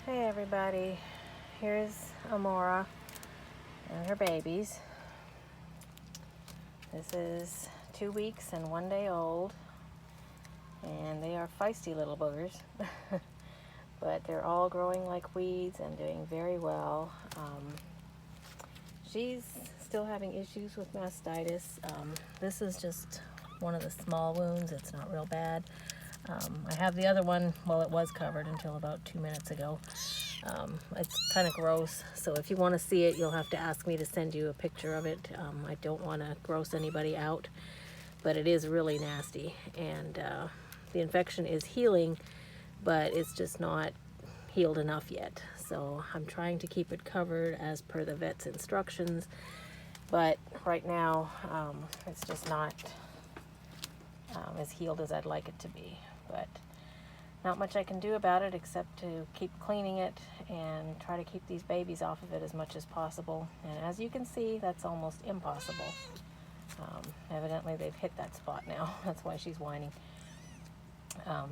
Hey everybody, here's Amora and her babies. This is 2 weeks and 1 day old, and they are feisty little boogers, but they're all growing like weeds and doing very well. She's still having issues with mastitis. This is just one of the small wounds. It's not real bad. I have the other one, well, it was covered until about 2 minutes ago. It's kind of gross, so if you want to see it, you'll have to ask me to send you a picture of it. I don't want to gross anybody out, but it is really nasty, and the infection is healing, but it's just not healed enough yet. So I'm trying to keep it covered as per the vet's instructions, but right now it's just not as healed as I'd like it to be. But not much I can do about it except to keep cleaning it and try to keep these babies off of it as much as possible. And as you can see, that's almost impossible. Evidently they've hit that spot now. That's why she's whining.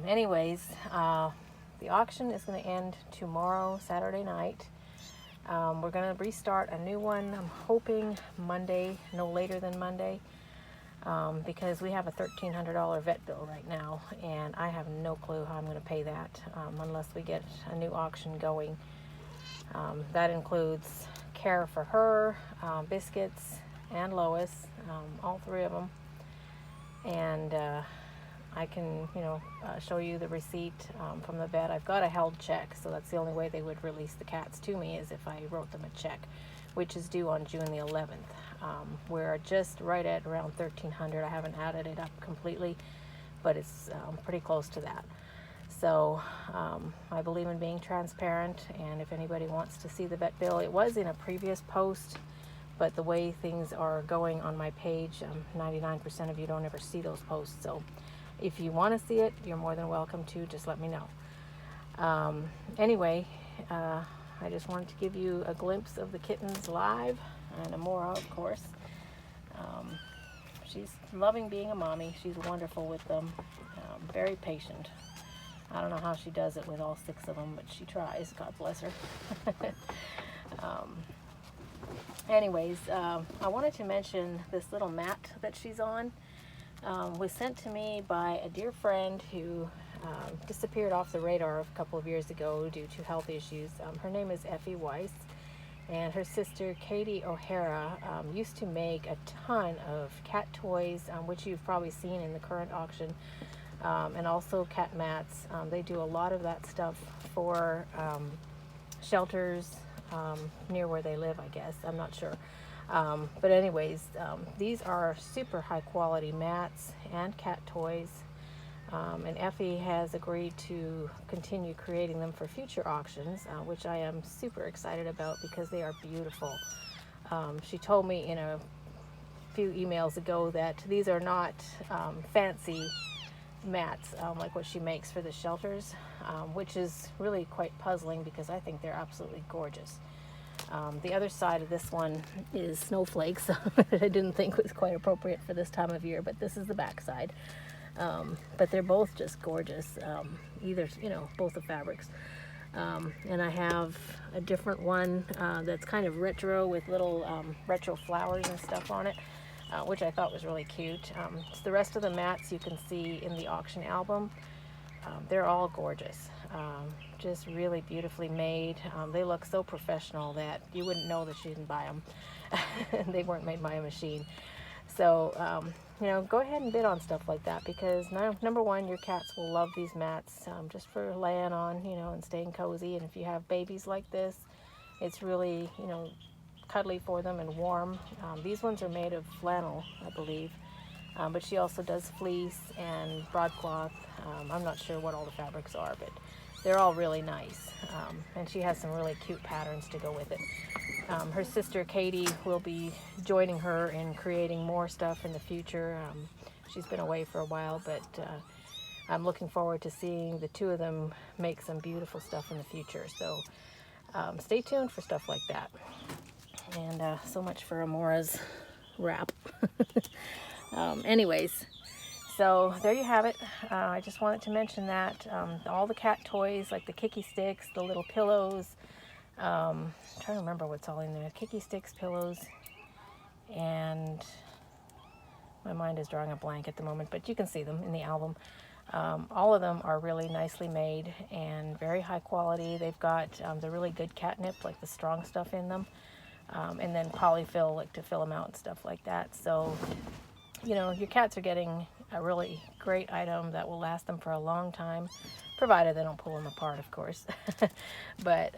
Anyways, the auction is going to end tomorrow, Saturday night. We're going to restart a new one, I'm hoping Monday, no later than Monday. Because we have a $1,300 vet bill right now, and I have no clue how I'm going to pay that unless we get a new auction going. That includes care for her, Biscuits, and Lois, all three of them. And I can, show you the receipt from the vet. I've got a held check, so that's the only way they would release the cats to me is if I wrote them a check, which is due on June the 11th. We're just right at around $1,300. I haven't added it up completely, but it's pretty close to that. So I believe in being transparent, and if anybody wants to see the vet bill, it was in a previous post, but the way things are going on my page, 99% of you don't ever see those posts. So if you want to see it, you're more than welcome to. Just let me know. Anyway, I just wanted to give you a glimpse of the kittens live, and Amora, of course. She's loving being a mommy. She's wonderful with them, very patient. I don't know how she does it with all 6 of them, but she tries. God bless her. Anyways, I wanted to mention this little mat that she's on. Was sent to me by a dear friend who disappeared off the radar a couple of years ago due to health issues. Her name is Effie Weiss, and her sister Katie O'Hara used to make a ton of cat toys, which you've probably seen in the current auction, and also cat mats. They do a lot of that stuff for shelters near where they live, I guess. I'm not sure. But anyways, these are super high quality mats and cat toys. And Effie has agreed to continue creating them for future auctions, which I am super excited about because they are beautiful. She told me in a few emails ago that these are not fancy mats like what she makes for the shelters, which is really quite puzzling because I think they're absolutely gorgeous. The other side of this one is snowflakes, I didn't think was quite appropriate for this time of year, but this is the back side. But they're both just gorgeous, both the fabrics. And I have a different one that's kind of retro with little retro flowers and stuff on it, which I thought was really cute. So the rest of the mats you can see in the auction album. They're all gorgeous, just really beautifully made. They look so professional that you wouldn't know that she didn't buy them. They weren't made by a machine. So, go ahead and bid on stuff like that because number one, your cats will love these mats just for laying on, and staying cozy. And if you have babies like this, it's really, cuddly for them and warm. These ones are made of flannel, I believe. But she also does fleece and broadcloth. I'm not sure what all the fabrics are, but they're all really nice. And she has some really cute patterns to go with it. Her sister Katie will be joining her in creating more stuff in the future. She's been away for a while, but I'm looking forward to seeing the two of them make some beautiful stuff in the future. So stay tuned for stuff like that. And so much for Amora's wrap. Anyways, So there you have it. I just wanted to mention that all the cat toys, like the kicky sticks, the little pillows, I'm trying to remember what's all in there. Kicky sticks, pillows, and my mind is drawing a blank at the moment, but you can see them in the album. All of them are really nicely made and very high quality. They've got the really good catnip, like the strong stuff in them, and then polyfill, like to fill them out and stuff like that. So, you know, your cats are getting a really great item that will last them for a long time, provided they don't pull them apart, of course. But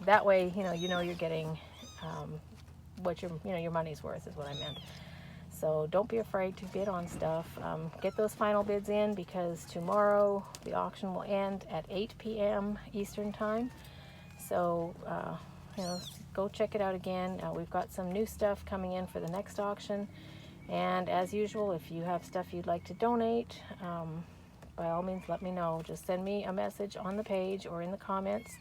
that way, you know you're getting what your money's worth is what I meant. So don't be afraid to bid on stuff. Get those final bids in, because tomorrow the auction will end at 8 p.m. Eastern Time. So, you know, go check it out again. We've got some new stuff coming in for the next auction. And as usual, if you have stuff you'd like to donate, by all means, let me know. Just send me a message on the page or in the comments.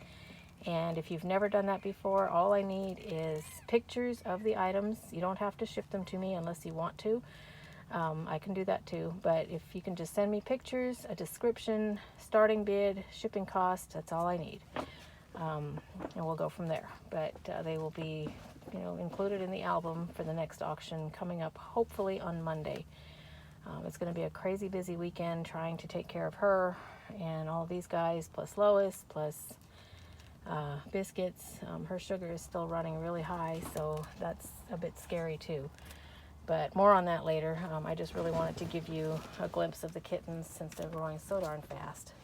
And if you've never done that before, all I need is pictures of the items. You don't have to ship them to me unless you want to. I can do that too. But if you can just send me pictures, a description, starting bid, shipping cost, that's all I need. And we'll go from there. But they will be, you know, included in the album for the next auction coming up hopefully on Monday. It's going to be a crazy busy weekend trying to take care of her and all these guys, plus Lois, plus Biscuits. Her sugar is still running really high, so that's a bit scary too. But more on that later. I just really wanted to give you a glimpse of the kittens since they're growing so darn fast.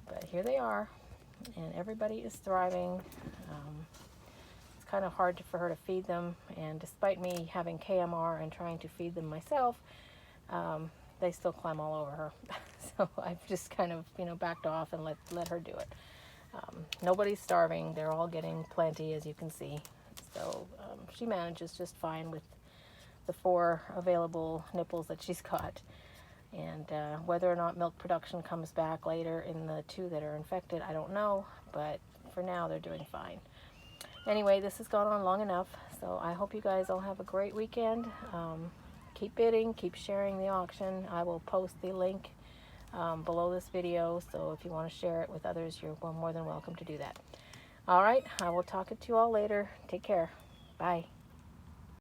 But here they are, and everybody is thriving. It's kind of hard for her to feed them, and despite me having KMR and trying to feed them myself, they still climb all over her. So I've just kind of, you know, backed off and let her do it. Nobody's starving. They're all getting plenty, as you can see. So she manages just fine with the 4 available nipples that she's got. And whether or not milk production comes back later in the 2 that are infected, I don't know. But for now, they're doing fine. Anyway, this has gone on long enough. So I hope you guys all have a great weekend. Keep bidding. Keep sharing the auction. I will post the link below this video, so if you want to share it with others, you're more than welcome to do that. All right, I will talk to you all later. Take care. Bye.